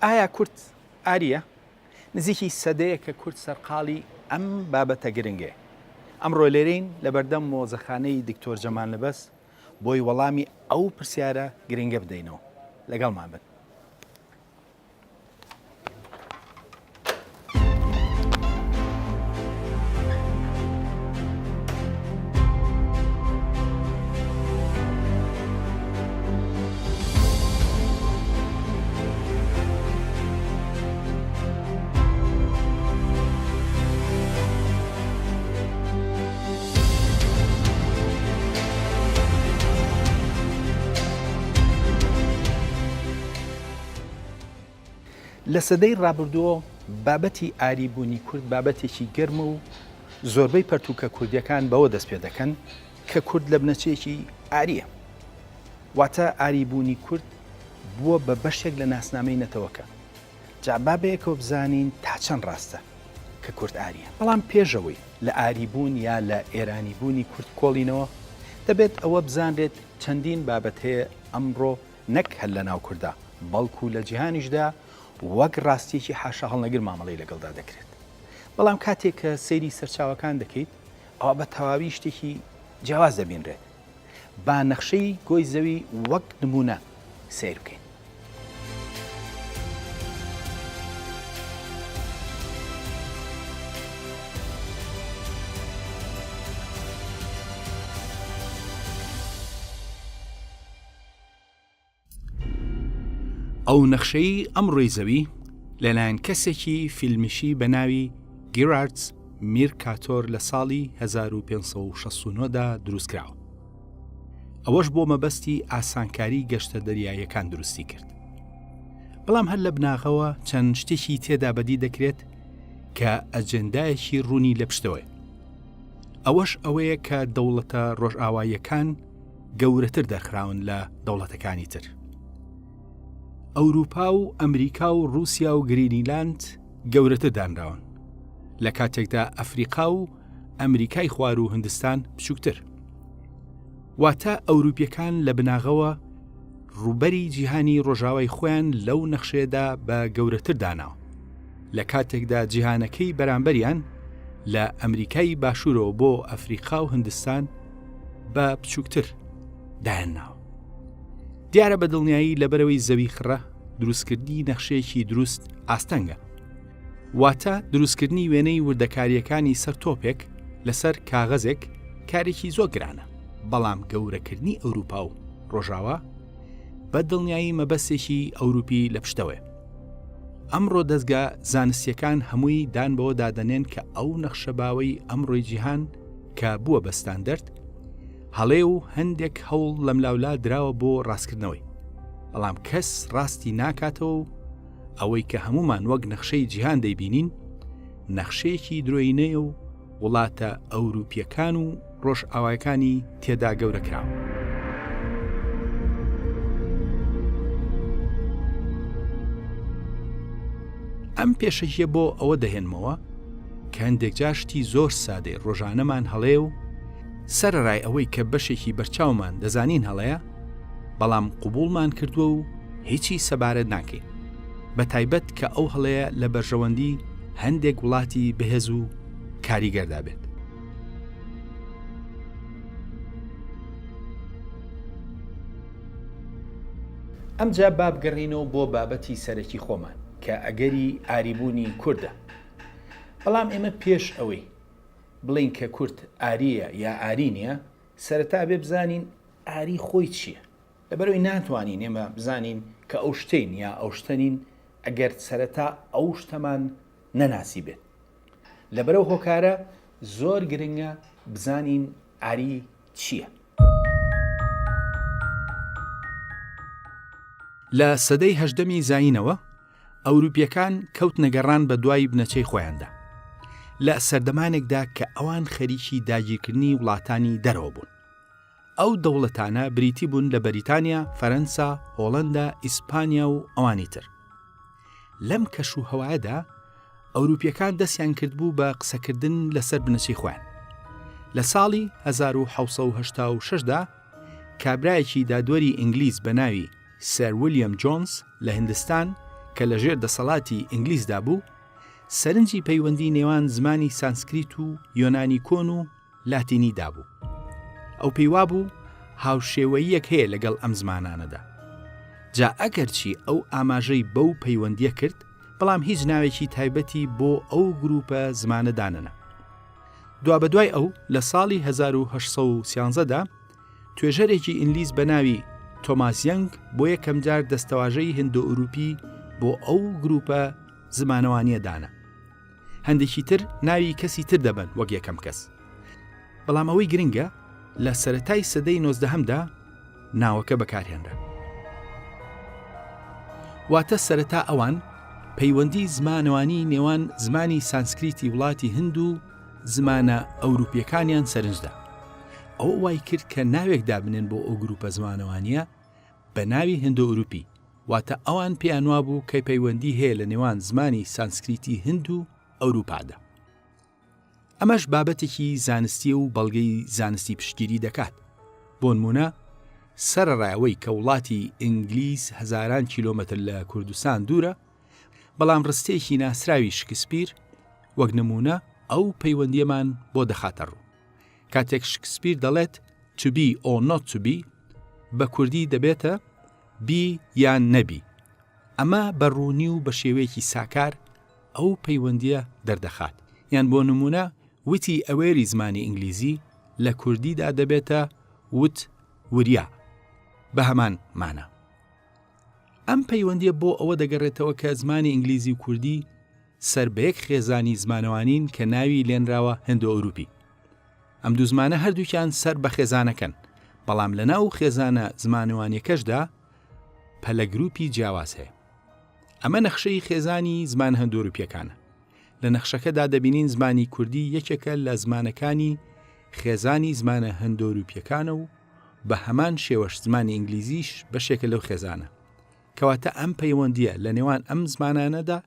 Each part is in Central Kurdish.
ئایا کورد ئاریە؟ نزیکی سەدەیە کە کورد سەرقاڵی ئەم بابەتە گرنگێ. ئەمڕۆ لێرەین لە بەردەم مۆزەخانەی دکتۆر جەمال لەبەس بۆی وەڵامی ئەو پرسیارە گرنگە بدەینەوە. لەگەڵمان بن. لە سەدەی ڕابردووە بابەتی ئاریبوونی کورد بابەتێکی گەرم و زۆربەی پەرتووکە کوردیەکان بەوە دەست پێ دەکەن کە کورد لە بنەچەیەکی ئاریە. واتە ئاریبوونی کورد بووە بە بەشێک لە ناسنامەی نەتەوەکە. جا بابەیەکەوە بزانین تا چەند ڕاستە کە کورد ئاریە. بەڵام پێشەوەی لە ئاریبوون یا لە ئێرانیبوونی کورد کۆڵینەوە دەبێت ئەوە بزانرێت چەندین بابەت هەیە ئەمڕۆ نەک هەر لە ناو کووردا بەڵکو لە جیهانیشدا وەک ڕاستیەکی حاشا هەڵنەگر مامەڵەی لەگەڵدا دەکرێت. بەڵام کاتێک کە سەیری سەرچاوەکان دەکەیت ئەوە بە تەواوی شتێکی جیاواز دەبینرێت. با نەخشەی گۆی زەوی وەک نمونە سیر بکەین. ئەو نەخشەی ئەم ڕۆی زەوی لەلایەن کەسێکی فیلمیشی بە ناوی گیراردز میرکاتۆر لە ساڵی 1569دا دروستکراوە. ئەوەش بۆ مەبەستی ئاسانکاری گەشتە دەریاییەکان دروستی کرد. بەڵام هەر لە بناغەوە چەند شتێکی تێدا بەدی دەکرێت کە ئەجەندایەکی ڕوونی لە پشتەوەی. ئەوەش ئەوەیە کە دەوڵەتە ڕۆژئاواییەکان گەورەتر دەرخراون لە دەوڵەتەکانی تر. ئەوروپا و ئەمریکا و رووسیا و گرینیلاند گەورەتر دانراون، لە کاتێکدا ئەفریقا و ئەمریکای خوار و هندستان بچووکتر. واتە ئەوروپیەکان لە بناغەوە ڕووبەری جیهانی ڕۆژاوای خۆیان لەو نەخشێدا بە گەورەتر داناوە، لە کاتێکدا جیهانەکەی بەرامبەریان لە ئەمریکای باشوورەوە بۆ ئەفریقا و هندستان بە بچووکتر دایانناوە. دیارە بە دڵنیایی لەبەرەوەی زەوی خڕە دروستکردنی نەخشەیەکی دروست ئاستەنگە. واتە دروستکردنی وێنەی وردەکاریەکانی سەر تۆپێک لەسەر کاغەزێک کارێکی زۆر گرانە. بەڵام گەورەکردنی ئەوروپا و ڕۆژاوا بە دڵنیایی مەبەستێکی ئەوروپی لە پشتەوەی. ئەمڕۆ دەستگا زانستیەکان هەمووی دان بەوە دادەنێن کە ئەو نەخشەباوەی ئەمڕۆی جیهان کە بووە بە ستاندەرد هەڵێ و هەندێک هەوڵ لەملاولا دراوە بۆ ڕاستکردنەوەی. بەڵام کەس ڕاستی ناکاتەوە و ئەوەی کە هەمومان وەک نەخشەی جیهان دەیبینین نەخشەیەکی درۆینەیە و وڵاتە ئەوروپیەکان و ڕۆژئاوایەکانی تێدا گەورەکراوە. ئەم پێشەکیە بۆ ئەوە دەهێنمەوە کە هەندێک جاشتی زۆر سادەی ڕۆژانەمان هەڵێ و سەرەڕای ئەوەی کە بەشێکی بەرچاومان دەزانین هەڵەیە، بەڵام قوبوڵمان کردووە و هیچی سەبارەت ناکەین. بە تایبەت کە ئەو هەڵەیە لە بەرژەوەندی هەندێک وڵاتی بەهێز و کاریگەردا بێت. ئەمجا بابگەڕینەوە بۆ بابەتی سەرەکی خۆمان کە ئەگەری ئاریبوونی کووردە. بەڵام ئێمە پێش ئەوەی بڵین کە کورد ئاریە یا ئاری نییە، سەرەتا بێ بزانین ئاری خۆی چییە. لەبەرەوەی ناتوانین ئێمە بزانین کە ئەو شتین یا ئەو شتەنین ئەگەر سەرەتا ئەو شتەمان نەناسی بێت. لەبەرەو هۆکارە زۆر گرنگە بزانین ئاری چییە. لە سەدەی هەژدەمی زاینەوە ئەوروپیەکان کەوت نەگەڕان بە دوای بنەچەی خۆیاندا لە سەردەمانێکدا کە ئەوان خەریکی داگیرکردنی وڵاتانی دەرەوە بوون. ئەو دەوڵەتانە بریتی بوون لە بەریتانیا، فەرەنسا، هۆڵەندا، ئیسپانیا و ئەوانی تر. لەم کەش و هەوایەدا ئەوروپیەکان دەستیان کردبوو بە قسەکردن لەسەر بنەچەی خۆیان. لە ساڵی 1786دا کابرایەکی دادوەری ئینگلیز بە ناوی سەر ویلیام جۆنس لە هندستان کە لەژێر دەسەڵاتی ئینگلیزدا بوو سەرنجی پەیوەندی نێوان زمانی سانسکریت و یۆنانی کۆن و لاتینیدا بوو. ئەو پێیوا بوو هاوشێوەییەک هەیە لەگەڵ ئەم زمانانەدا. جا ئەگەرچی ئەو ئاماژەی بەو پەیوەندیە کرد، بەڵام هیچ ناوێکی تایبەتی بۆ ئەو گروپە زمانەدانەنە. دوا بەدوای ئەو لە ساڵی 1813دا توێژەرێکی ئینگلیز بە ناوی تۆماس یەنگ بۆ یەکەم جار دەستەواژەی هندۆ-ئوروپی بۆ ئەو گروپە زمانەوانیە دانا. هەندێکی تر ناوی کەسی تر دەبن وەک یەکەم کەس. بەڵام ئەوەی گرنگە لە سەرەتای سەدەی 19دا ناوەکە بەکارهێنرا. واتە سەرەتا ئەوان پەیوەندی زمانەوانی نێوان زمانی سانسکریتی وڵاتی هند و زمانە ئەوروپیەکانیان سەرنجدا. ئەو وای کرد کە ناوێک دابنێن بۆ ئەو گروپە زمانەوانیە بە ناوی هندۆ-ئوروپی، واتە ئەوان پێیان وا بوو کە پەیوەندی هەیە لە نێوان زمانی سانسکریتی هند و ئەوروپادا. ئەمەش بابەتێکی زانستی و بەڵگەی زانستی پشتگیری دەکات. بۆ نمونە سەرڕایەوەی کە وڵاتی ئینگلیز هەزاران کیلۆمەتر لە کوردستان دوورە، بەڵام ڕستەیەکی ناسراوی شکسپیر وەک نمونە ئەو پەیوەندیەمان بۆ دەخاتە ڕوو. کاتێک شکسپیر دەڵێت to be or not to be، بە کوردی دەبێتە بی یان نەبی. ئەمە بەڕوونی و بە شێوەیەکی ساکار ئەو پەیوەندیە دەردەخات. یان بۆ نمونە وتی ئەوێری زمانی ئینگلیزی لە کوردیدا دەبێتە وت وریا، بە هەمان مانە. ئەم پەیوەندیە بۆ ئەوە دەگەڕێتەوە کە زمانی ئینگلیزی و کوردی سەر بە یەک خێزانی زمانەوانین کە ناوی لێنراوە هندۆ-ئوروپی. ئەم دوو زمانە هەردووکیان سەر بە خێزانەکەن، بەڵام لە ناو خێزانە زمانەوانیەکەشدا پەلەگروپی جیاواز هەیە. ئەمە نەخشەی خێزانی زمان هەندۆ-ئوروپیەکانە. لە نەخشەکەدا دەبینین زمانی کوردی یەکێکە لە زمانەکانی خێزانی زمانە هەندۆ-ئوروپیەکانە و بە هەمان شێوەش زمانی ئینگلیزیش بەشێکە لەو خێزانە. کەواتە ئەم پەیوەندیە لە نێوان ئەم زمانانەدا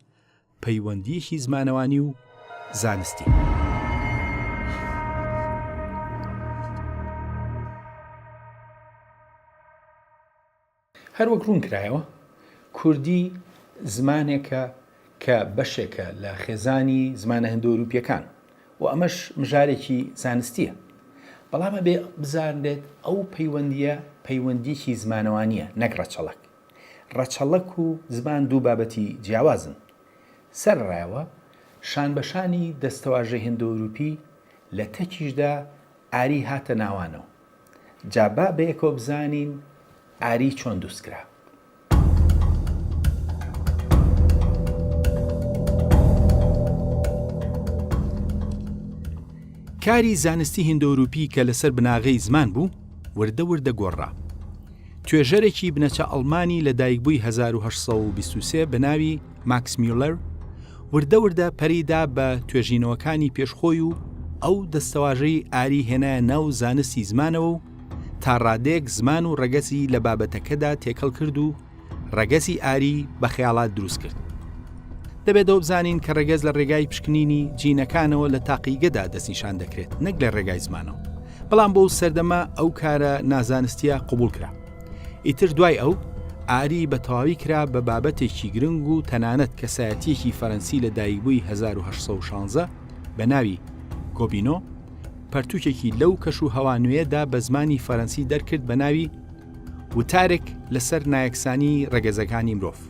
پەیوەندیەکی زمانەوانی و زانستی. هەروەک ڕوون کرایەوە کوردی زمانێکە کە بەشێکە لە خێزانی زمانە هەندۆ-ئوروپیەکان و ئەمەش مژارێکی زانستیە. بەڵامە بێ بزانرێت ئەو پەیوەندیە پەیوەندیەکی زمانەوانیە، نەک ڕەچەڵک. ڕەچەڵک و زمان دوو بابەتی جیاوازن. سەرڕایەوە شان بەشانی دەستەواژەی هەندۆ-ئوروپی لە تەکیشدا ئاری هاتە ناوانەوە. جابا بەیەکەوە بزانین ئاری چۆن دروستکرا. کاری زانستی هندۆ-ئوروپی کە لەسەر بناغەی زمان بوو وردە وردە گۆڕا. توێژەرێکی بنەچە ئەڵمانی لە دایکبووی 1823 بە ناوی ماکس میولەر وردە وردە پەریدا بە توێژینەوەکانی پێشخۆی و ئەو دەستەواژەی ئاری هێنایە ناو زانستی زمانەوە و تا ڕادێک زمان و ڕەگەزی لە بابەتەکەدا تێکەڵ کرد و ڕەگەزی ئاری بە خەیاڵات دروست کرد. دەبێتەوە بزانین کە ڕێگەز لە ڕێگای پشکنینی جینەکانەوە لە تاقیگەدا دەستنیشان دەکرێت، نەک لە ڕێگای زمانەوە. بەڵام بۆ سەردەما ئەو کارە نازانستیە قبول کرا. ئیتر دوای ئەو ئاری بە تەواوی کرا بە بابەتێکی گرنگ و تەنانەت کەسایەتیەکی فەرەنسی لە دایکبووی 1816 بە ناوی گۆبینۆ پەرتووکێکی لەو کەش و هەوا نوێدا بە زمانی فەرەنسی دەرکرد بە ناوی وتارێک لەسەر نایەکسانی ڕەگەزەکانی مرۆڤ.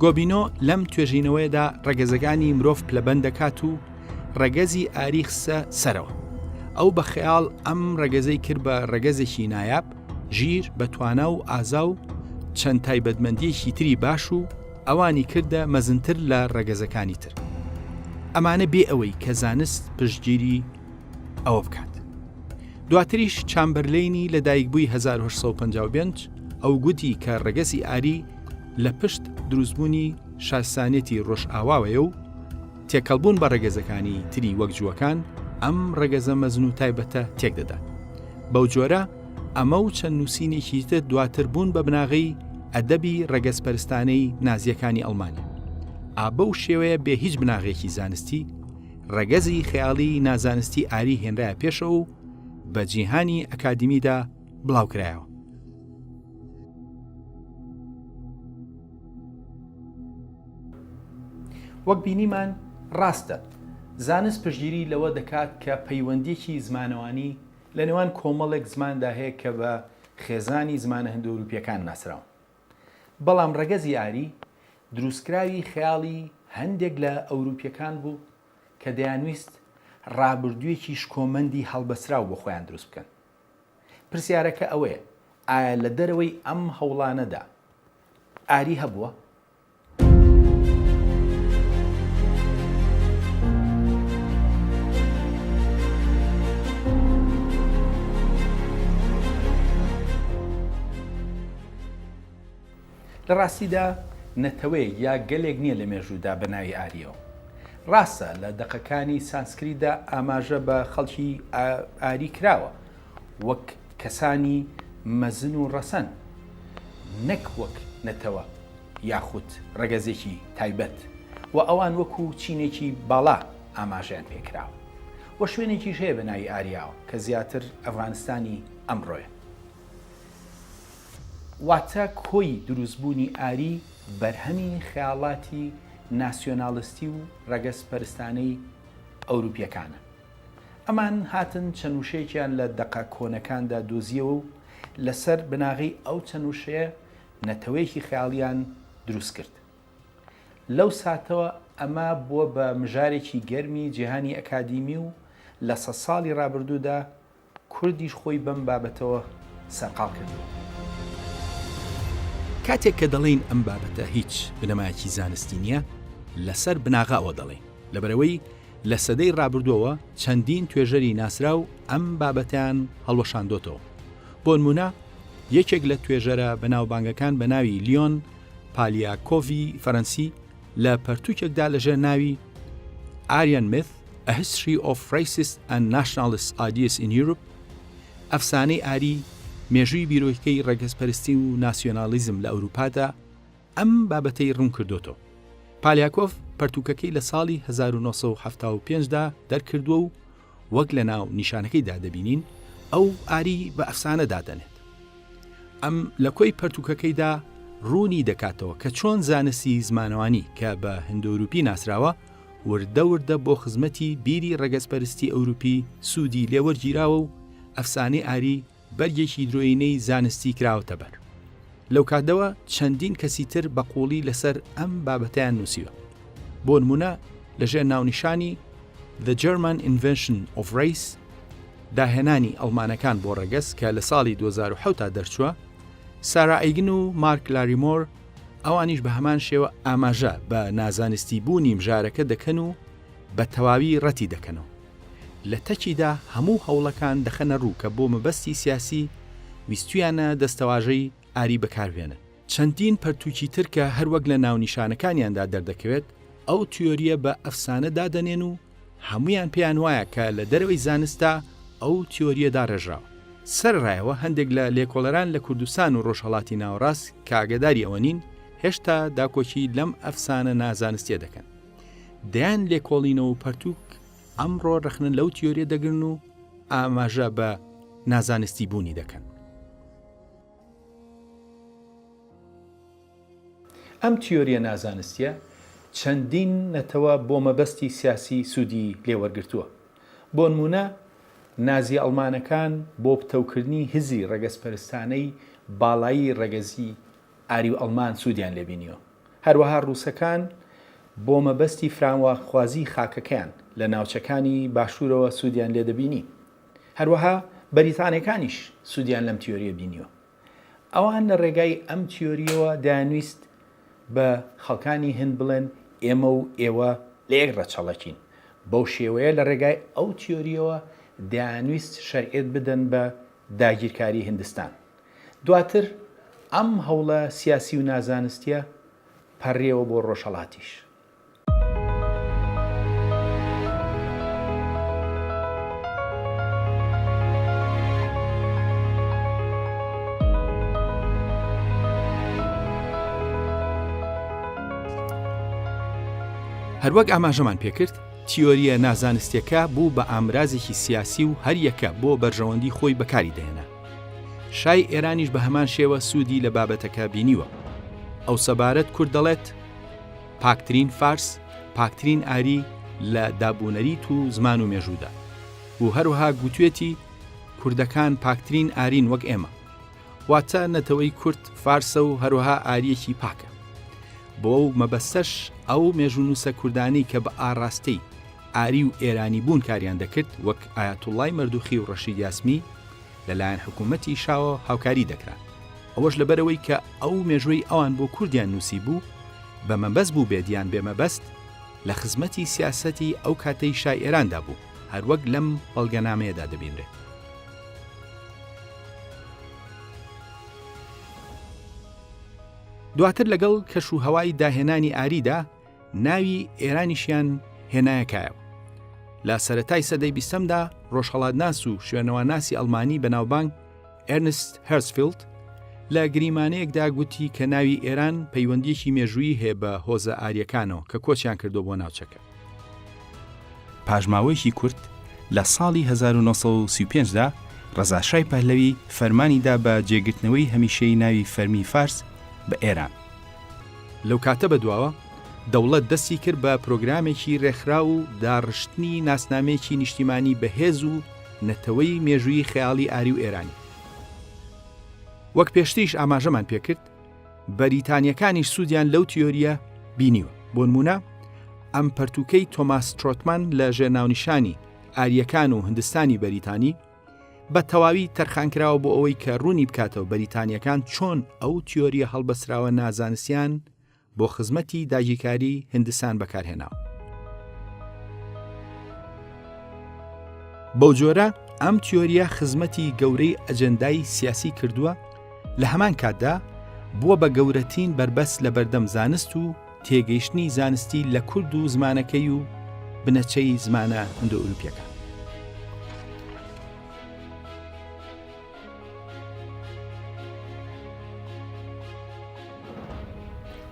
گۆبینۆ لەم توێژینەوەیدا ڕەگەزەکانی مرۆڤ پلەبەند دەکات و ڕەگەزی ئاری خسە سەرەوە. ئەو بە خەیاڵ ئەم ڕەگەزەی کرد بە ڕەگەزێکی نایاب، ژیر، بەتوانا و ئازا و چەند تایبەتمەندیەکی تری باش و ئەوانی کردە مەزنتر لە ڕەگەزەکانی تر. ئەمانە بێ ئەوەی کە زانست پشتگیری ئەوە بکات. دواتریش چامبەرلینی لە دایکبووی 1855 ئەو گوتی کە ڕەگەزی ئاری لە پشت دروستبوونی شارستانێتی ڕۆژئاواوەیە و تێکەڵبوون بە ڕەگەزەکانی تری وەک جووەکان ئەم ڕەگەزە مەزن و تایبەتە تێک دەدات. بەو جۆرە ئەمە و چەند نووسینێکی تر دواتر بوون بە بناغی ئەدەبی ڕەگەزپەرستانەی نازیەکانی ئەڵمانیا. ئابە و شێوەیە بێ هیچ بناغێکی زانستی ڕەگەزی خەیاڵی نازانستی ئاری هێنرایە پێشەوە و بە جیهانی ئەکادیمیدا بڵاوکرایەوە. وەک بینیمان ڕاستە زانست پشتگیری لەوە دەکات کە پەیوەندیەکی زمانەوانی لە نێوان کۆمەڵێک زماندا هەیە کە بە خێزانی زمانە هەندوروپیەکان ناسراون. بەڵام ڕەگەزی ئاری دروستکراوی خەیاڵی هەندێک لە ئەوروپیەکان بوو کە دەیانویست ڕابردوویەکی شکۆمەندی هەڵبەسراو بۆ خۆیان دروست بکەن. پرسیارەکە ئەوەیە ئایا لە دەرەوەی ئەم هەوڵانەدا ئاری هەبووە؟ لە ڕاستیدا نەتەوەی یا گەلێک نییە لە مێژوودا بە ناوی ئاریەوە. ڕاستە لە دەقەکانی سانسکریتدا ئاماژە بە خەڵکی ئاری کراوە وەک کەسانی مەزن و ڕەسەن، نەک وەک نەتەوە یاخود ڕەگەزێکی تایبەت و ئەوان وەکو چینێکی باڵا ئاماژیان پێکراوە و شوێنێکیش هەیە بە ناوی ئاریاوە کە زیاتر ئەفغانستانی ئەمڕۆیە. واتە کۆی دروستبوونی ئاری بەرهەمی خەیاڵاتی ناسیۆناڵستی و ڕەگەز پەرستانەی ئەوروپیەکانە. ئەمان هاتن چەنووشەیەکیان لە دەقە کۆنەکاندا دۆزیەوە و لەسەر بناغی ئەو چەنووشەیە نەتەوەیەکی خەیاڵیان دروست کرد. لەو ساتەوە ئەمە بووە بە مژارێکی گەرمی جیهانی ئەکادیمی و لە 100 ساڵی ڕابردوودا کوردیش خۆی بەم بابەتەوە سەرقاڵ کردەوە. کاتێک کە دەڵێن ئەم بابەتە هیچ بنەمایەکی زانستی نییە لەسەر بناغاوە دەڵێن، لەبەرەوەی لە سەدەی ڕابردووەوە چەندین توێژەری ناسرا و ئەم بابەتیان هەڵوەشاندۆتەوە. بۆ نمونە یەکێک لە توێژەرە بەناوبانگەکان بە ناوی لیۆن پالیاکۆڤی فەرەنسی لە پەرتووکێکدا لەژێر ناوی Aryan Myth: A History of Racist and Nationalist Ideas in Europe ئەفسانەی ئاری مێژووی بیرۆکەی ڕەگەزپەرستی و ناسیۆنالیزم لە ئەوروپادا ئەم بابەتەی ڕوون کردوتەوە. پالیاکۆڤ پەرتووکەکەی لە ساڵی 1975دا دەرکردووە و وەک لە ناو نیشانەکەیدا دەبینین ئەو ئاری بە ئەفسانە دادەنێت. ئەم لە کۆی پەرتووکەکەیدا ڕوونی دەکاتەوە کە چۆن زانستی زمانەوانی کە بە هەندۆروپی ناسراوە وردە بۆ خزمەتی بیری ڕەگەزپەرستی ئەوروپی سوودی لێوەرگیراوە و ئەفسانەی ئاری بەرگێکی درۆینەی زانستی کراوەتە بەر. لەو کاتەوە چەندین کەسی تر بە قوڵی لەسەر ئەم بابەتیان نووسیوە. بۆ نمونە لەژێر ناونیشانی The German Invention of Race داهێنانی ئەڵمانەکان بۆ ڕەگەز کە لە ساڵی 2007 دەرچووە، سارا ئەیگن و مارک لاریمۆر ئەوانیش بە هەمان شێوە ئاماژە بە نازانستی بوونی مژارەکە دەکەن و بە تەواوی ڕەتی دەکەنەوە. لە تەکیدا هەموو هەوڵەکان دەخەنە ڕوو کە بۆ مەبەستی سیاسی ویستویانە دەستەواژەی ئاری بەکاربێنن. چەندین پەرتووکی تر کە هەروەک لە ناونیشانەکانیاندا دەردەکەوێت ئەو تیۆریە بە ئەفسانە دادەنێن و هەمویان پێیان وایە کە لە دەرەوەی زانستا ئەو تیۆریەدا ڕێژراوە. سەرڕایەوە هەندێک لە لێکۆڵەران لە کوردستان و ڕۆژهەڵاتی ناوەڕاست کە ئاگاداری ئەوە نین هێشتا داکۆکی لەم ئەفسانە نازانستیە دەکەن. دەیان لێکۆڵینەوە و پەرتووک ئەمڕۆ ڕخنن لەو تیۆریە دەگرن و ئاماژە بە نازانستی بوونی دەکەن. ئەم تیۆریە نازانستیە چەندین نەتەوە بۆ مەبەستی سیاسی سوودی لێوەرگرتووە. بۆ نمونە نازی ئەڵمانەکان بۆ پتەوکردنی هزی ڕەگەزپەرستانەی باڵایی ڕەگەزی ئاری و ئەڵمان سوودیان لێبینیەوە. هەروەها ڕووسەکان بۆ مەبەستی فرانواخوازی خاکەکەیان لە ناوچەکانی باشوورەوە سوودیان لێدەبینی. هەروەها بەریتانیەکانیش سوودیان لەم تیۆریە بینیوە. ئەوان لە ڕێگای ئەم تیۆریەوە دەیانویست بە خەڵکانی هەند بڵێن ئێمە و ئێوە لە یەک ڕەچەڵەکین. بەو شێوەیە لە ڕێگای ئەو تیۆریەوە دەیانویست شەرعێت بدەن بە داگیرکاری هندستان. دواتر ئەم هەوڵە سیاسی و نازانستیە پەڕیەوە بۆ ڕۆژهەڵاتیش. هەروەک ئاماژەمان پێکرد تیۆریە نازانستیەکە بوو بە ئامرازێکی سیاسی و هەر یەکە بۆ بەرژەوەندی خۆی بەکاری دێنا. شای ئێرانیش بە هەمان شێوە سوودی لە بابەتەکە بینیوە. ئەو سەبارەت کورد دەڵێت پاکترین فارس پاکترین ئاری لە دابوونەریت و زمان و مێژوودا و هەروەها گوتوێتی کوردەکان پاکترین ئارین وەک ئێمە، واتە نەتەوەی کورد فارسە و هەروەها ئاریەکی پاکە. بۆ ئەو مەبەستەش ئەو مێژوونووسە کوردانی کە بە ئاڕاستەی ئاری و ئێرانی بوون کاریان دەکرد وەک ئایەتوڵڵای مەردوخی و ڕەشید یاسمی لەلایەن حکوومەتی شاوە هاوکاری دەکران. ئەوەش لەبەرەوەی کە ئەو مێژووی ئەوان بۆ کوردیان نووسی بوو بە مەبەست بوو بێدیان بێمەبەست لە خزمەتی سیاسەتی ئەو کاتەی شای ئێراندا بوو، هەروەک لەم بەڵگەنامەیەدا دەبینرێت. دواتر لەگەڵ کەش و هەوای داهێنانی ئاریدا ناوی ئێرانیشیان هێنایەکایەوە. لە سەرەتای سەدەی 20دا ڕۆژهەڵاتناس و شوێنەوەناسی ئەڵمانی بەناوبانگ ئێرنست هەرزفیلد لە گریمانەیەکدا گوتی کە ناوی ئێران پەیوەندیەکی مێژوویی هەیە بە هۆزە ئاریەکانەوە کە کۆچیان کردو بۆ ناوچەکە. پاژماوەیەکی کورد لە ساڵی 1935دا ڕەزاشای پەهلەوی فەرمانیدا بە جێگرتنەوەی هەمیشەی ناوی فەرمی فارس بە ئێران. لەو کاتە بەدواوە دەوڵەت دەستی کرد بە پرۆگرامێکی ڕێکخرا و داڕشتنی ناسنامەیەکی نیشتیمانی بەهێز و نەتەوەی مێژووی خەیاڵی ئاری و ئێرانی. وەک پێشتریش ئاماژەمان پێکرد، بەریتانیەکانیش سوودیان لەو تیۆریە بینیوە. بۆ نمونە ئەم پەرتوکەی تۆماس ترۆتمان لە ژێرناونیشانی ئاریەکان و هندستانی بەریتانی بە تەواوی تەرخانکراوە بۆ ئەوەی کە ڕوونی بکاتەوە بەریتانیەکان چۆن ئەو تیۆریە هەڵبەسراوە نازانستیان بۆ خزمەتی داگیرکاری هندستان بەکارهێناوە. بەو جۆرە ئەم تیۆریە خزمەتی گەورەی ئەجەندای سیاسی کردووە، لە هەمان کاتدا بووە بە گەورەترین بربەست لە بەردەم زانست و تێگەیشتنی زانستی لە کورد و زمانەکەی و بنەچەی زمانە ئیندۆ-ئەوروپیەکان.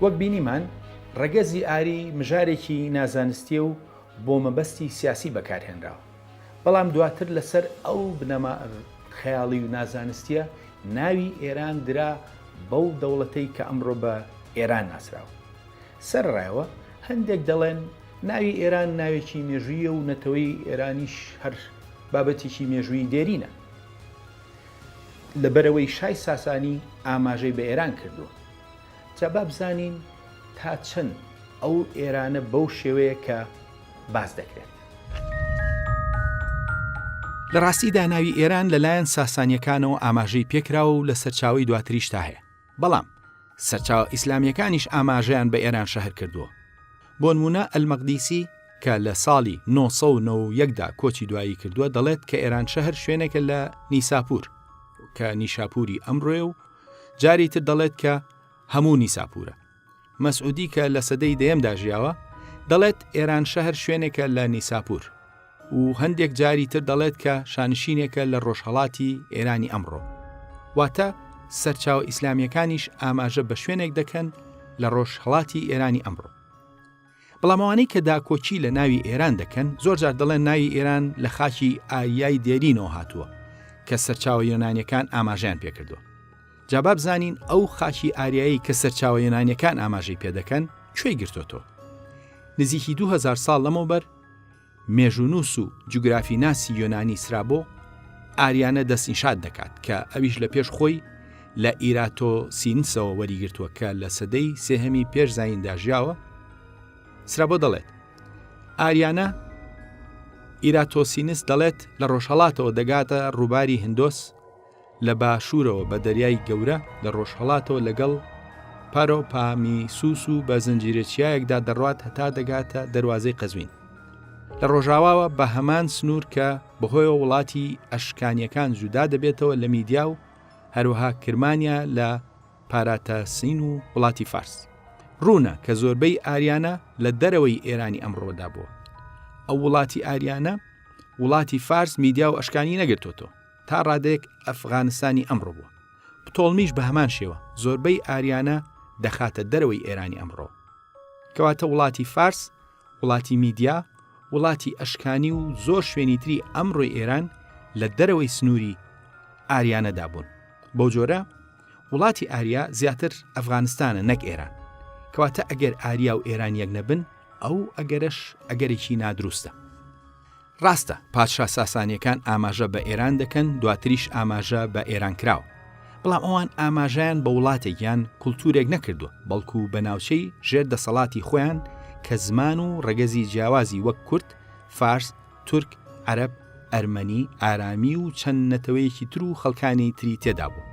وەک بینیمان ڕەگەزی ئاری مژارێکی نازانستیە و بۆ مەبەستی سیاسی بەکارهێنراوە، بەڵام دواتر لەسەر ئەو بنەما خەیاڵی و نازانستیە ناوی ئێران درا بەو دەوڵەتەی کە ئەمڕۆ بە ئێران ناسراوە. سەرڕایەوە هەندێک دەڵێن ناوی ئێران ناوێکی مێژوویە و نەتەوەی ئێرانیش هەر بابەتێکی مێژووی دێرینە، لەبەرەوەی شای ساسانی ئاماژەی بە ئێران کردووە. جا با بزانین تا چەند ئەو ئێرانە بەو شێوەیە کە باز دەکرێت. لە ڕاستیدا ناوی ئێران لەلایەن ساسانیەکانەوە ئاماژەی پێکراوە و لە سەرچاوی دواتریشتا هەیە، بەڵام سەرچاوە ئیسلامیەکانیش ئاماژەیان بە ئێران شەهر کردووە. بۆ نمونە ئەلمەقدیسی کە لە ساڵی 991دا کۆچی دوایی کردووە دەڵێت کە ئێران شەهر شوێنێکە لە نیساپور کە نیشاپوری ئەمڕۆیە و جاری تر دەڵێت کە هەموو نیساپورە. مەسعودی کە لە سەدەی دەیەمدا ژیاوە دەڵێت ئێران شەهر شوێنێکە لە نیساپور و هەندێک جاری تر دەڵێت کە شانشینێکە لە ڕۆژهەڵاتی ئێرانی ئەمڕۆ. واتە سەرچاوە ئیسلامیەکانیش ئاماژە بە شوێنێک دەکەن لە ڕۆژهەڵاتی ئێرانی ئەمڕۆ. بەڵامەوانەی کە داکۆچی لە ناوی ئێران دەکەن زۆرجار دەڵێن ناوی ئێران لە خاکی ئاریای دێرینەوە هاتووە کە سەرچاوە یۆنانیەکان ئاماژیان پێکردووە. جابا بزانین ئەو خاکی ئاریایی کە سەرچاوە یۆنانیەکان ئاماژەی پێدەکەن کوێی گرتوۆتەوە. نزیکی 2000 ساڵ لەمەوبەر مێژوونووس و جوگرافی ناسی یۆنانی سرابۆ ئاریانە دەستنیشان دەکات کە ئەویش لە پێش خۆی لە ئیراتۆسینسەوە وەریگرتووە کە لە سەدەی سێهەمی پێش زایندا ژیاوە. سرابۆ دەڵێت ئاریانە ئیراتۆسینس دەڵێت لە ڕۆژهەڵاتەوە دەگاتە ڕووباری هندۆس لە باشوورەوە بە دەریای گەورە لە ڕۆژهەڵاتەوە لەگەڵ پارۆپامیسوس و بە زنجیرەچیایەکدا دەڕوات هەتا دەگاتە دەروازەی قەزوین. لە ڕۆژاواوە بە هەمان سنوور کە بەهۆیەوە وڵاتی ئەشکانیەکان جودا دەبێتەوە لە میدیا و هەروەها کرمانیا لە پاراتاسین و وڵاتی فارس. ڕوونە کە زۆربەی ئاریانە لە دەرەوەی ئێرانی ئەمڕۆدا بووە. ئەو وڵاتی ئاریانە وڵاتی فارس میدیا و ئەشکانی نەگرتوۆتەوە تا ڕادەیەک ئەفغانستانی ئەمڕۆ بووە. پتۆڵمیش بە هەمان شێوە زۆربەی ئاریانە دەخاتە دەرەوەی ئێرانی ئەمڕۆ، کەواتە وڵاتی فارس، وڵاتی میدیا، وڵاتی ئەشکانی و زۆر شوێنی تری ئەمڕۆی ئێران لە دەرەوەی سنووری ئاریانەدا بوون. بەو جۆرە وڵاتی ئاریا زیاتر ئەفغانستانە نەک ئێران، کەواتە ئەگەر ئاریا و ئێران یەک نەبن ئەو ئەگەرش ئەگەرێکی نادروستە. ڕاستە پادشا ساسانیەکان ئاماژە بە ئێران دەکەن، دواتریش ئاماژە بە ئێران کراوە، بەڵام ئەوان ئاماژیان بە وڵاتێکیان کولتورێک نەکردووە، بەڵکو بە ناوچەی ژێر دەسەڵاتی خۆیان کە زمان و ڕەگەزی جیاوازی وەک کورد، فارس، تورک، عەرەب، ئەرمەنی، ئارامی و چەند نەتەوەیەکی تر و خەڵکانی تری تێدا بوو.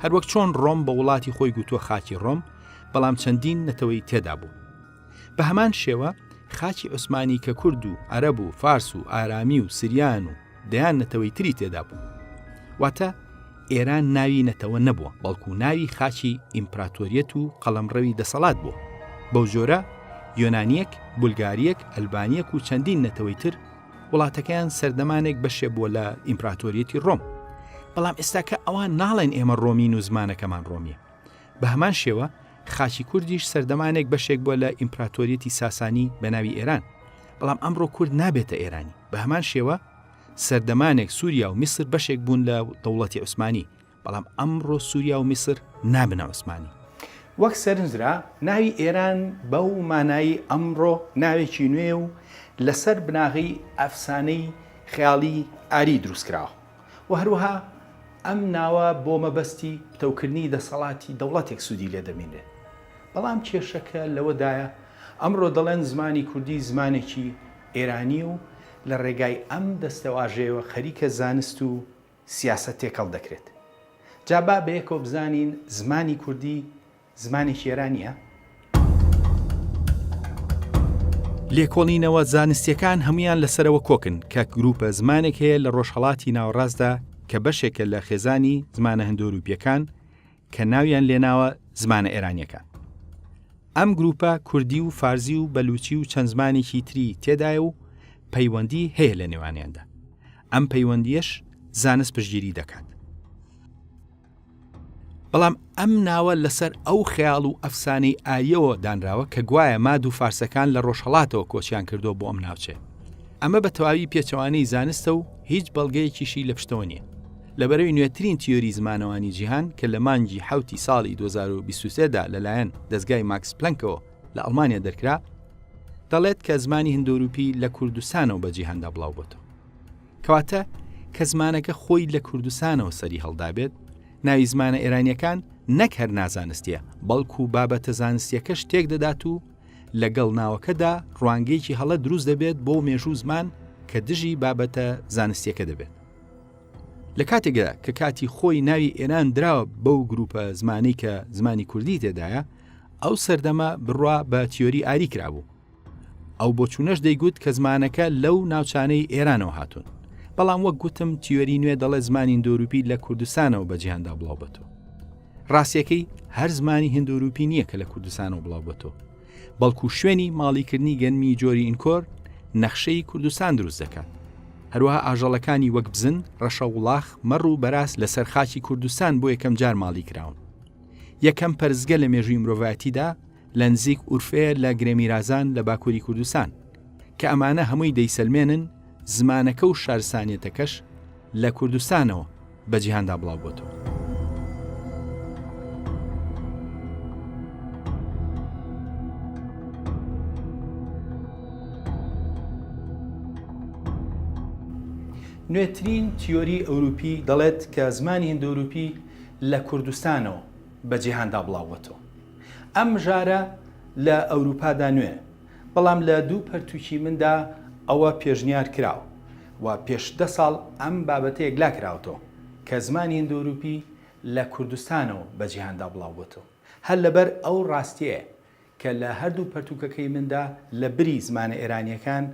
هەروەک چۆن ڕۆم بە وڵاتی خۆی گوتووە خاکی ڕۆم، بەڵام چەندین نەتەوەی تێدا بوو. بە هەمان شێوە خاکی عوسمانی کە کورد و عەرەب و فارس و ئارامی و سریان و دەیان نەتەوەی تری تێدا بوو. واتە ئێران ناوی نەتەوە نەبووە، بەڵکو ناوی خاکی ئیمپراتۆریەت و قەڵەمڕەوی دەسەڵات بوو. بەو جۆرە یۆنانیەک، بولگاریەک، ئەلبانیەک و چەندین نەتەوەی تر وڵاتەکەیان سەردەمانێک بەشێ بووە لە ئیمپراتۆریەتی ڕۆم. بەڵام ئێستاکە ئەوان ناڵێن ئێمە ڕۆمین و زمانەکەمان ڕۆمیە. بە هەمان شێوە خاکی کوردیش سەردەمانێک بەشێک بووە لە ئیمپراتۆریەتی ساسانی بە ناوی ئێران، بەڵام ئەمڕۆ کورد نابێتە ئێرانی. بە هەمان شێوە سەردەمانێک سووریا و میسر بەشێک بوون لە دەوڵەتی عوسمانی، بەڵام ئەمڕۆ سووریا و میسر نابنە عوسمانی. وەک سەرنجرا ناوی ئێران بەو مانایی ئەمڕۆ ناوێکی نوێ و لەسەر بناغی ئەفسانەی خەیاڵی ئاری دروستکراوە و هەروەها ئەم ناوە بۆ مەبەستی پتەوکردنی دەسەڵاتی دەوڵەتێک سوودی لێ دەمێنێت. بەڵام کێشەکە لەوەدایە ئەمڕۆ دەڵێن زمانی کوردی زمانێکی ئێرانی و لە ڕێگای ئەم دەستەواژەیەوە خەریکە زانست و سیاسەت تێکەڵ دەکرێت. جابا بەیەکەوە بزانین زمانی کوردی زمانێکی ئێرانیە؟ لێکۆڵینەوە زانستیەکان هەمویان لەسەرەوە کۆکن کە گروپە زمانێک هەیە لە ڕۆژهەڵاتی ناوەڕاستدا کە بەشێکە لە خێزانی زمانە هەندۆروپیەکان کە ناویان لێناوە زمانە ئێرانیەکان. ئەم گروپە کوردی و فارزی و بەلوچی و چەند زمانێکی تری تێدایە و پەیوەندی هەیە لە نێوانیاندا. ئەم پەیوەندیەش زانست پشتگیری دەکات. بەڵام ئەم ناوە لەسەر ئەو خەیاڵ و ئەفسانەی ئاریەوە دانراوە کە گوایە ماد و فارسەکان لە ڕۆژهەڵاتەوە کۆچیان کردو بۆ ئەم ناوچێ. ئەمە بە تەواوی پێچەوانەی زانستە و هیچ بەڵگەیەکیشی لە پشتەوە نییە. لەبەرەوەی نوێترین تیۆری زمانەوانی جیهان کە لە مانگی حوتی ساڵی 2023دا لەلایەن دەستگای ماکس پلەنکەوە لە ئەڵمانیا دەرکرا، دەڵێت کە زمانی هەندۆروپی لە کوردستانەوە بە جیهاندا بڵاو بۆتەوە. کەواتە کە زمانەکە خۆی لە کوردستانەوە سەری هەڵدابێت، ناوی زمانە ئێرانیەکان نەک هەر نازانستیە، بەڵکو بابەتە زانستیەکە شتێک دەدات و لەگەڵ ناوەکەدا ڕوانگەیەکی هەڵە دروست دەبێت بۆ مێژوو زمان کە دژی بابەتە زانستیەکە دەبێت. لە کاتێکدا کە کاتی خۆی ناوی ئێران دراوە بەو گروپە زمانی کە زمانی کوردی تێدایە، ئەو سەردەمە بڕوا بە تیۆری ئاری کرابوو. ئەو بۆچوونەش دەیگوت کە زمانەکە لەو ناوچانەی ئێرانەوە هاتوون. بەڵام وەک گوتم تیۆری نوێ دەڵێ زمانی هندۆروپی لە کوردستانەوە بە جیهاندا بڵاو بێتەوە. ڕاستیەکەی هەر زمانی هندۆروپی نییە کە لە کوردستانەوە بڵاو بێتەوە، بەڵکو شوێنی ماڵیکردنی گەنمی جۆری ئینکۆر نەخشەی کوردستان دروست دەکات. هەروەها ئاژەڵەکانی وەک بزن، ڕەشە وڵاخ، مەڕ و بەراس لەسەر خاکی کوردستان بۆ یەکەم جار ماڵی کراون. یەکەم پەرزگە لە مێژووی مرۆڤایەتیدا لە نزیک ئورفەیە لە گرێمیرازان لە باکووری کوردستان کە ئەمانە هەمووی دەیسەلمێنن زمانەکە و شارستانیەتەکەش لە کوردستانەوە بە جیهاندا بڵاو بۆتەوە. نوێترین تیۆری ئەوروپی دەڵێت کە زمانی هندۆروپی لە کوردستانەوە بە جیهاندا بڵاو بۆتەوە. ئەم ژارە لە ئەوروپادا نوێ، بەڵام لە دوو پەرتووکی مندا ئەوە پێشنیار کراوە و پێش 10 ساڵ ئەم بابەتەیەک لا کراوەتەوە کە زمانی هندۆروپی لە کوردستانەوە بە جیهاندا بڵاو بۆتەوە. هەر لەبەر ئەو ڕاستیە کە لە هەردوو پەرتووکەکەی مندا لە بری زمانە ئێرانیەکان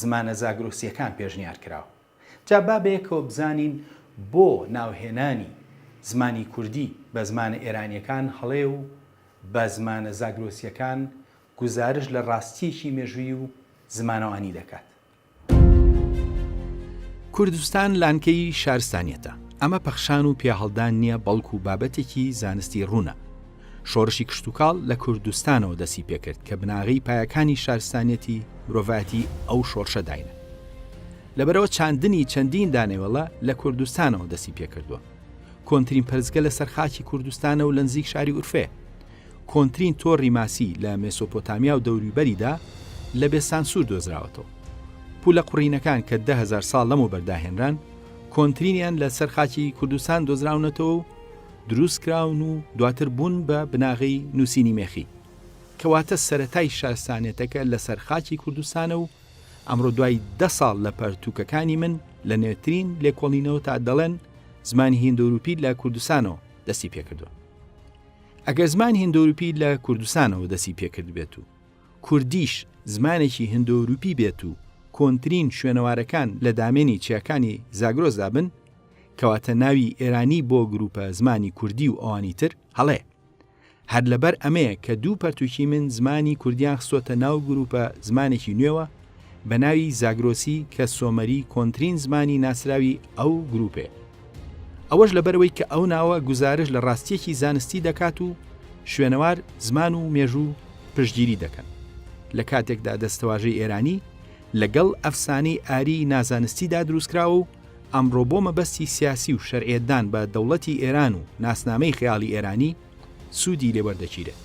زمانە زاگرۆسیەکان پێشنیار کراوە. جا با بەیەکەوە بزانین بۆ ناوهێنانی زمانی کوردی بە زمانە ئێرانیەکان هەڵێ و بە زمانە زاگرۆسیەکان گزارش لە ڕاستیەکی مێژووی و زمانەوانی دەکات. کوردستان لانکەی شارستانیەتە. ئەمە پەخشان و پێهەڵدان نییە، بەڵکو بابەتێکی زانستی ڕوونە. شۆڕشی کشتتوکاڵ لە کوردستانەوە دەسی پێکرد کە بناغی پایەکانی شارستانیەتی مرۆڤایەتی ئەو شۆڕشە داینە. لەبەرەوە چاندنی چەندین دانێوەڵە لە کوردستانەوە دەسی پێکردووە. کۆنترین پەرزگە لە سەرخاکی کوردستانە و لە نزیک شاری ئورفێ. کۆنترین تۆڕی ماسی لە مێسۆپۆتامیا و دەوروبەریدا لە بێسانسور دۆزراوەتەوە. پولە قوڕینەکان کە 10,000 ساڵ لەمە بەرداهێنران کۆنترینیان لە سەرخاکی کوردستان دۆزراونەتەوە و دروست کراون و دواتر بوون بە بناغی نووسینی مێخی کەواتە سەرەتای شارستانێتەکە لە سەرخاکی کوردستانە و ئەمڕۆ دوای 10 ساڵ لە پەرتووکەکانی من لە نوێترین لێکۆڵینەوە تا دەڵێن زمانی هیندۆروپی لە کوردستانەوە دەستی پێکردووە. ئەگەر زمانی هیندۆروپی لە کوردستانەوە دەستی پێکرد بێت و کوردیش زمانێکی هیندۆروپی بێت و کۆنترین شوێنەوارەکان لە دامێنی چیاکانی زاگرۆزدا بن کەواتە ناوی ئێرانی بۆ گروپە زمانی کوردی و ئەوانی تر هەڵێ. هەر لەبەر ئەمەیە کە دوو پەرتووکی من زمانی کوردیان خستۆتە ناو گروپە زمانێکی نوێوە بە ناوی زاگرۆسی کە سۆمەری کۆنترین زمانی ناسراوی ئەو گروپێ. ئەوەش لەبەرەوەی کە ئەو ناوە گزارش لە ڕاستیەکی زانستی دەکات و شوێنەوار زمان و مێژوو پشتگیری دەکەن. لە کاتێکدا دەستەواژەی ئێرانی لەگەڵ ئەفسانەی ئاری نازانستیدا دروستکراوە و ئەمڕۆ بۆ مەبەستی سیاسی و شەرعێدان بە دەوڵەتی ئێران و ناسنامەی خەیاڵی ئێرانی سوودی لێوەردەگیرێت.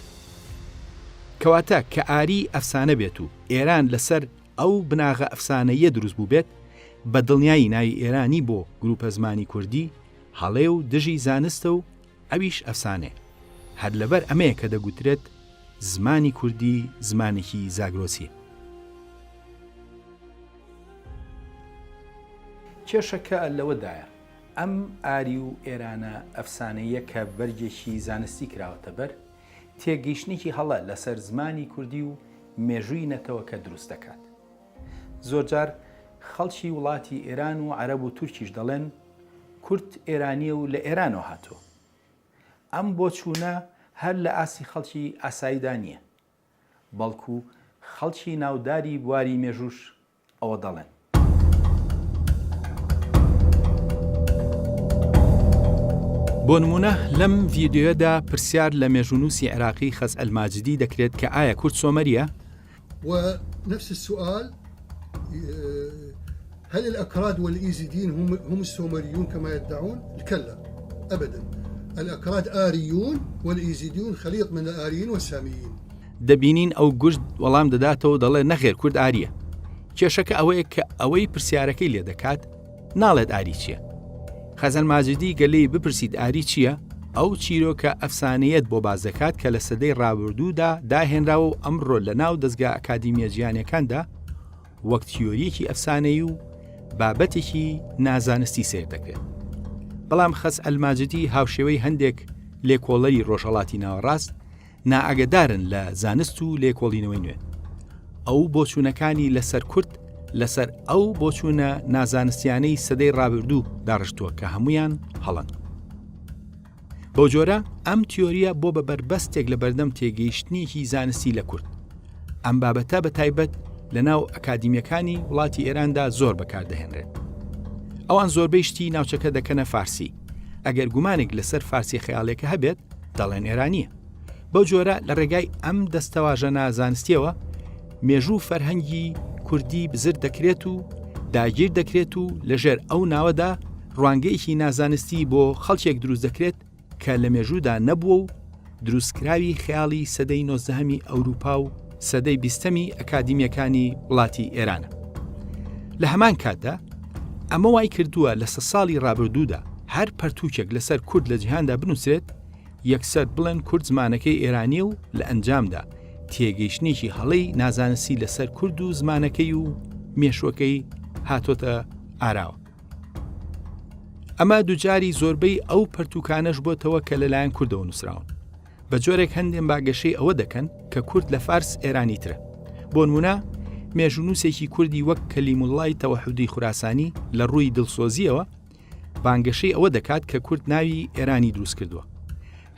کەواتە کە ئاری ئەفسانە بێت و ئێران لەسەر ئەو بناغە ئەفسانەیە دروست بوو بێت بە دڵنیایی ناوی ئێرانی بۆ گروپە زمانی کوردی هەڵێ و دژی زانستە و ئەویش ئەفسانێ. هەر لەبەر ئەمەیە کە دەگوترێت زمانی کوردی زمانێکی زاگرۆسیە. کێشەکە لەوەدایە ئەم ئاری و ئێرانە ئەفسانەیە کە بەرگێکی زانستی کراوەتە بەر تێگەیشتنێکی هەڵە لەسەر زمانی کوردی و مێژووی نەتەوە کە دروست دەکات. زۆرجار خەڵکی وڵاتی ئێران و عەرەب و تورکیش دەڵێن کورد ئێرانیە و لە ئێرانەوە هاتووە. ئەم بۆچوونە هەر لە ئاسی خەڵکی ئاساییدا نییە، بەڵکو خەڵکی ناوداری بواری مێژووش ئەوە دەڵێن. بۆ نمونە لەم ڤیدیۆدا پرسیار لە مێژوونووسی عێراقی خەز ئەلماجدی دەکرێت کە ئایا کورد سۆمەریە؟ ونفس السؤال هل الأكراد والإيزيديين هم السومريون كما يدعون؟ كلا أبدا، الأكراد آريون والإيزيديون خليط من الآريين والساميين. دەبینین ئەو گشت وەڵام دەداتەوە دەڵێ نەخێر کورد ئاریە. کێشەکە ئەوەیە کە ئەوەی پرسیارەکەی لێ دەکات ناڵێت ئاری چییە. خەزەن ماجدی گەلەی بپرسید ئاری چییە؟ ئەو چیرۆکە ئەفسانەیەت بۆ باز دەکات کە لە سەدەی ڕابردوودا داهێنراوە و ئەمڕۆ لە ناو دەستگا ئەکادیمیە جیهانیەکاندا وەک تیۆریەکی ئەفسانەی و بابەتێکی نازانستی سێر دەکرێت. بەڵام خەز ئەلماجدی هاوشێوەی هەندێک لێکۆڵەری ڕۆژهەڵاتی ناوەڕاست نائەگەدارن لە زانست و لێکۆڵینەوەی نوێ. ئەو بۆچوونەکانی لەسەر کورد لەسەر ئەو بۆچوونە نازانستیانەی سەدەی ڕابردوو داڕشتووە کە هەمویان هەڵن. بۆ جۆرە ئەم تیۆریە بۆ بە بەربەستێک لە بەردەم تێگەیشتنیەکی زانستی لە کورد. ئەم بابەتە بە تایبەت لە ناو ئەکادیمیەکانی وڵاتی ئێراندا زۆر بەکاردەهێنرێت. ئەوان زۆربەی شتی ناوچەکە دەکەنە فارسی. ئەگەر گومانێک لەسەر فارسی خەیاڵێکە هەبێت دەڵێن ئێرانیە. بەو جۆرە لە ڕێگای ئەم دەستەواژە نازانستیەوە مێژوو فەرهەنگی کوردی بزر دەکرێت و داگیر دەکرێت و لەژێر ئەو ناوەدا ڕوانگەیەکی نازانستی بۆ خەڵکێک دروست دەکرێت کە لە مێژوودا نەبووە و دروستکراوی خەیاڵی سەدەی 19هەمی ئەوروپا و سەدەی 20هەمی ئەکادیمیەکانی وڵاتی ئێرانە. لە هەمان کاتدا ئەمە وای کردووە لە 100 ساڵی ڕابردوودا هەر پەرتووکێک لەسەر کورد لە جیهاندا بنووسرێت یەکسەر بڵێن کورد زمانەکەی ئێرانی و لە ئەنجامدا تێگەیشتنێکی هەڵەی نازانستی لەسەر کورد و زمانەکەی و مێشوەکەی هاتۆتە ئاراوە. ئەمە دووجاری زۆربەی ئەو پەرتووکانەش بۆتەوە کە لەلایەن کوردەوە نووسراون. بە جۆرێک هەندێن باگەشەی ئەوە دەکەن کە کورد لە فارس ئێرانیترە. بۆ نمونە مێژوونووسێکی کوردی وەک کەلیموڵڵای تەوەحودی خوراسانی لە ڕووی دڵسۆزیەوە بانگەشەی ئەوە دەکات کە کورد ناوی ئێرانی دروست کردووە.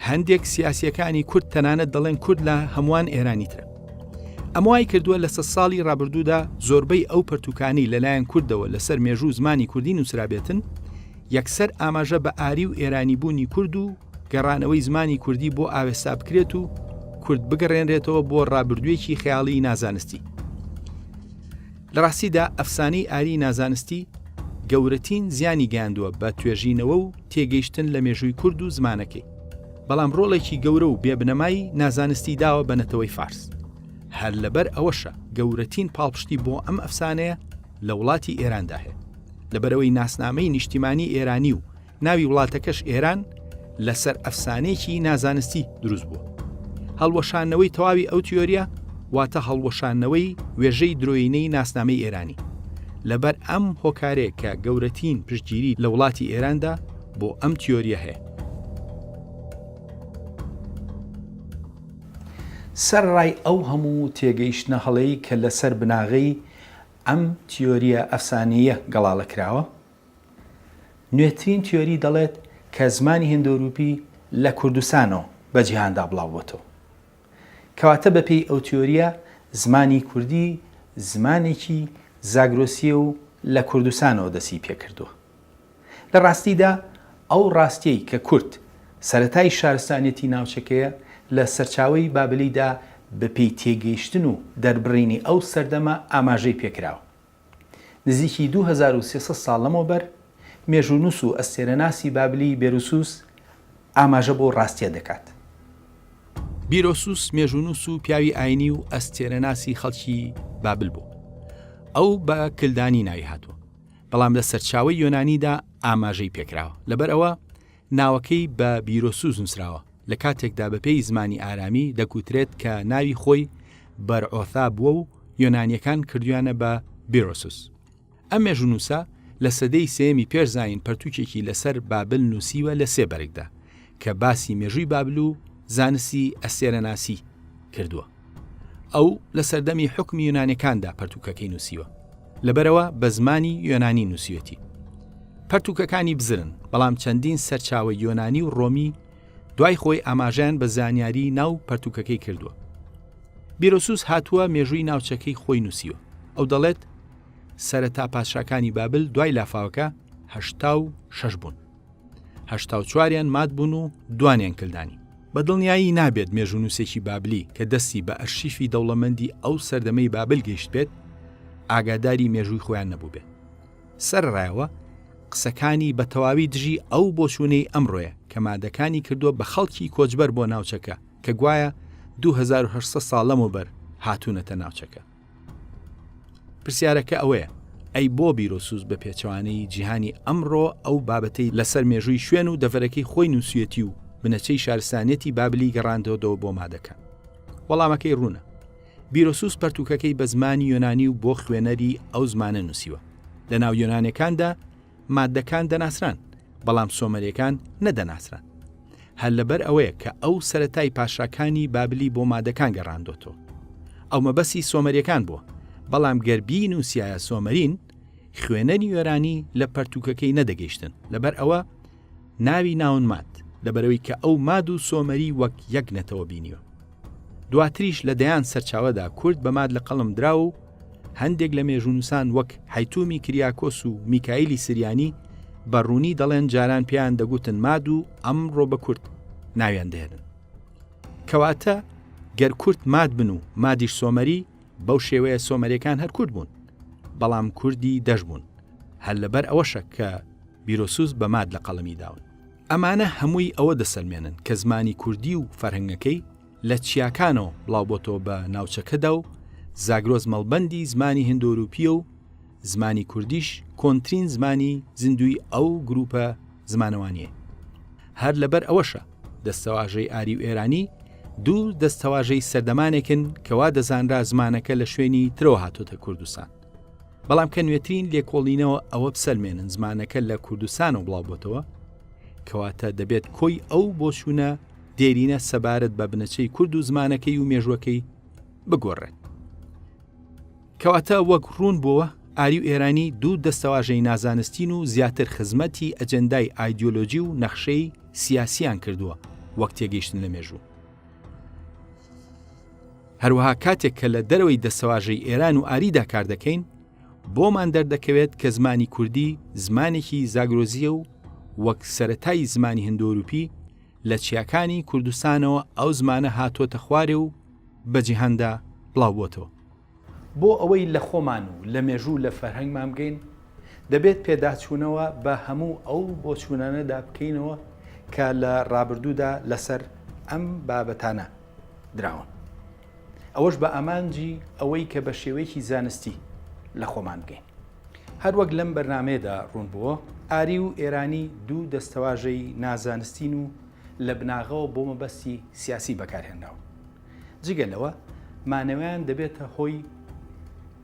هەندێک سیاسیەکانی کورد تەنانەت دەڵێن کورد لە هەمووان ئێرانیترە. ئەمە وای کردووە لە 100 ساڵی ڕابردوودا زۆربەی ئەو پەرتووکانی لەلایەن کوردەوە لەسەر مێژوو زمانی کوردی نووسرابێتن یەکسەر ئاماژە بە ئاری و ئێرانی بوونی کورد و گەڕانەوەی زمانی کوردی بۆ ئاوێستا بکرێت و کورد بگەڕێنرێتەوە بۆ ڕابردوویەکی خەیاڵی نازانستی. لە ڕاستیدا ئەفسانەی ئاری نازانستی گەورەترین زیانی گەیاندووە بە توێژینەوە و تێگەیشتن لە مێژووی کورد و زمانەکەی. بەڵام ڕۆڵێکی گەورە و بێبنەمای نازانستی داوە بە نەتەوەی فارس. هەر لەبەر ئەوەشە گەورەترین پاڵپشتی بۆ ئەم ئەفسانەیە لە وڵاتی ئێراندا هەیە، لەبەرەوەی ناسنامەی نیشتیمانی ئێرانی و ناوی وڵاتەکەش ئێران لەسەر ئەفسانەیەکی نازانستی دروست بووە. هەڵوەشانەوەی تەواوی ئەو تیۆریە واتە هەڵوەشانەوەی وێژەی درۆینەی ناسنامەی ئێرانی. لەبەر ئەم هۆکارێک کە گەورەترین پشتگیری لە وڵاتی ئێراندا بۆ ئەم تیۆریە هەیە. سەرڕای ئەو هەموو تێگەیشتنە هەڵەیە کە لەسەر بناغی ئەم تیۆریە ئەفسانەیە گەڵاڵەکراوە، نوێترین تیۆری دەڵێت کە زمانی هیندۆروپی لە کوردستانەوە بە جیهاندا بڵاوبووەتەوە. کەواتە بەپێی ئەو تیۆریە زمانی کوردی زمانێکی زاگرۆسیە و لە کوردستانەوە دەستی پێکردووە. لە ڕاستیدا ئەو ڕاستیەی کە کورد سەرەتای شارستانیەتی ناوچەکەیە لە سەرچاوەی بابلیدا بەپێی تێگەیشتن و دەربڕینی ئەو سەردەمە ئاماژەی پێکراوە. نزیکی 2300 ساڵ لەمەوبەر مێژوونووس و ئەستێرەناسی بابلی بێروسوس ئاماژە بۆ ڕاستیە دەکات. بیرۆسوس مێژوونووس و پیاوی ئاینی و ئەستێرەناسی خەڵکی بابل بوو. ئەو بە کلدانی ناوی هاتووە، بەڵام لە سەرچاوەی یۆنانیدا ئاماژەی پێکراوە. لەبەر ئەوە ناوەکەی بە بیرۆسوس نووسراوە. لە کاتێکدا بەپێی زمانی ئارامی دەکوترێت کە ناوی خۆی بەرعۆثا بووە و یۆنانیەکان کردویانە بە بیرۆسوس. ئەم مێژوونووسە لە سەدەی سێمی پێرزاین پەرتووکێکی لەسەر بابل نووسیوە لە سێ بەرگدا کە باسی مێژووی بابل و زانستی ئەستێرەناسی کردووە. ئەو لە سەردەمی حکمی یۆنانیەکاندا پەرتووکەکەی نووسیوە، لەبەرەوە بە زمانی یۆنانی نووسیوەتی. پەرتووکەکانی بزرن، بەڵام چەندین سەرچاوە یۆنانی و ڕۆمی دوای خۆی ئاماژیان بە زانیاری ناو پەرتووکەکەی کردووە. بیرۆسوس هاتووە مێژووی ناوچەکەی خۆی نووسیوە. ئەو دەڵێت سەرەتا پادشاکانی بابل دوای لافاوەکە 86 بوون. 84یان مات بوون و دوانیان کلدانی. بە دڵنیایی نابێت مێژوونووسێکی بابلی کە دەستی بە ئەرشیفی دەوڵەمەندی ئەو سەردەمەی بابل گەیشت بێت ئاگاداری مێژووی خۆیان نەبوو بێت. سەرڕایەوە قسەکانی بە تەواوی دژی ئەو بۆچوونەی ئەمڕۆیە کە مادەکانی کردووە بە خەڵکی کۆچبەر بۆ ناوچەکە کە گوایە 2800 ساڵ لەمەوبەر هاتوونەتە ناوچەکە. پرسیارەکە ئەوەیە، ئەی بۆ بیرۆسوس بە پێچەوانەی جیهانی ئەمڕۆ ئەو بابەتەی لەسەر مێژووی شوێن و دەڤەرەکەی خۆی نووسیەتی و بنەچەی شارستانیەتی بابلی گەڕاندەوە بۆ مادەکە؟ وەڵامەکەی ڕوونە. بیرۆسوس پەرتووکەکەی بە زمانی یۆنانی و بۆ خوێنەری ئەو زمانە نووسیوە. لە ناو یۆنانیەکاندا مادەکان دەناسران، بەڵام سۆمەریەکان نەدەناسران. هەر لەبەر ئەوەیە کە ئەو سەرەتای پاشاکانی بابلی بۆ مادەکان گەڕاندۆتەوە. ئەو مەبەسی سۆمەریەکان بووە، بەڵام گەربی نووسایە سۆمەرین خوێنەری یۆرانی لە پەرتووکەکەی نەدەگەیشتن. لەبەر ئەوە ناوی ناون مات، لەبەرەوەی کە ئەو ماد و سۆمەری وەک یەک نەتەوە بینیوە. دواتریش لە دەیان سەرچاوەدا کورد بە ماد لە قەڵم درا و هەندێک لە مێژوونووسان وەک هایتومی کریاکۆس و میکائیلی سریانی بەڕوونی دەڵێن جاران پێیان دەگوتن ماد و ئەمڕۆ بە کورد ناویان دەهێنن. کەواتە گەر کورد ماد بن و مادیش سۆمەری، بەو شێوەیە سۆمەریەکان هەر کورد بوون، بەڵام کوردی دەژ بوون. هەر لەبەر ئەوەشە کە بیرۆسوس بە ماد لە قەڵەمی داون. ئەمانە هەمووی ئەوە دەسەلمێنن کە زمانی کوردی و فەرهەنگەکەی لە چیاکانەوە بڵاوبۆتەوە بە ناوچەکەدا و زاگرۆز مەڵبەندی زمانی هیندۆروپیە و زمانی کوردیش کۆنترین زمانی زیندوی ئەو گروپە زمانەوانیە. هەر لەبەر ئەوەشە دەستەواژەی ئاری و ئێرانی دوو دەستەواژەی سەردەمانێکن کەوا دەزانرا زمانەکە لە شوێنی ترەوە هاتۆتە کوردستان. بەڵام کە نوێترین لێکۆڵینەوە ئەوە بسەلمێنن زمانەکە لە کوردستان و بڵاوبۆتەوە، کەواتە دەبێت کۆی ئەو بۆچوونە دێرینە سەبارەت بە بنەچەی کورد و زمانەکەی و مێژوەکەی بگۆڕێت. کەواتە وەک ڕوون بووە ئاری و ئێرانی دوو دەستەواژەی نازانستین و زیاتر خزمەتی ئەجەندای ئایدیۆلۆژی و نەخشەی سیاسیان کردووە وەک تێگەیشتن لە مێژوو. هەروەها کاتێک کە لە دەرەوەی دەستەواژەی ئێران و ئاریدا کار دەکەین، بۆمان دەردەکەوێت کە زمانی کوردی زمانێکی زاگرۆزیە و وەک سەرەتای زمانی هیندۆروپی لە چیاکانی کوردستانەوە ئەو زمانە هاتۆتە خوارێ و بە جیهاندا بڵاوبۆتەوە. بۆ ئەوەی لە خۆمان و لە مێژوو لە فەرهەنگمان بگەین، دەبێت پێداچوونەوە بە هەموو ئەو بۆچوونانەدا بکەینەوە کە لە ڕابردوودا لەسەر ئەم بابەتانە دراون. ئەوەش بە ئامانجی ئەوەی کە بە شێوەیەکی زانستی لە خۆمان بگەین. هەروەک لەم بەرنمەیەدا ڕوون بووە ئاری و ئێرانی دوو دەستەواژەی نازانستین و لە بناغەوە بۆ مەبەستی سیاسی بەکارهێناوە. جگە لەوە مانەوەیان دەبێتە هۆی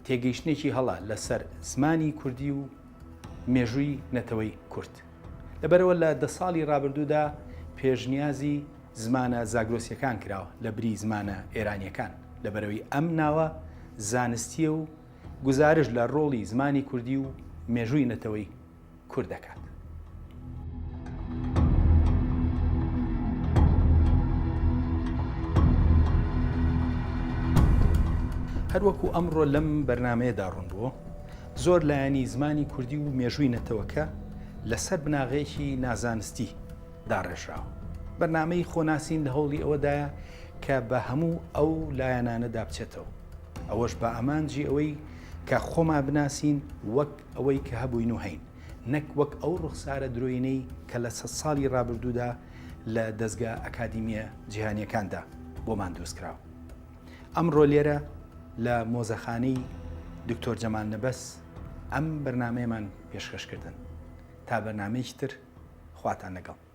تێگەیشتێکی هەڵا لەسەر زمانی کوردی و مێژووی نەتەوەی کورد. لەبەرەوە لە 10 ساڵی ڕابردوودا پێشنیازی زمانە زاگرۆسیەکان کراوە لە بری زمانە ئێرانیەکان لەبەرەوەی ئەم ناوە زانستیە و گزارش لە ڕۆڵی زمانی کوردی و مێژووی نەتەوەی کورد دەکات. هەروەکو ئەمڕۆ لەم بەرنمەیەدا ڕوون بووە زۆر لایەنی زمانی کوردی و مێژووی نەتەوەکە لەسەر بناغەیەکی نازانستی داڕێژراوە. بەرنامەی خۆناسین لە هەوڵی ئەوەدایە کە بە هەموو ئەو لایەنانەدا بچێتەوە. ئەوەش بە ئامانجی ئەوەی کە خۆمان بناسین وەک ئەوەی کە هەبووین و هەین، نەک وەک ئەو ڕوخسارە درۆینەی کە لە 100 ساڵی ڕابردوودا لە دەستگا ئەکادیمیە جیهانیەکاندا بۆمان دروستکراوە. ئەمڕۆ لێرە لە مۆزەخانەی دکتۆر جەمال نەبەس ئەم بەرنامەیەمان پێشکەشکردن. تا بەرنامەیەکی تر خواتان لەگەڵ.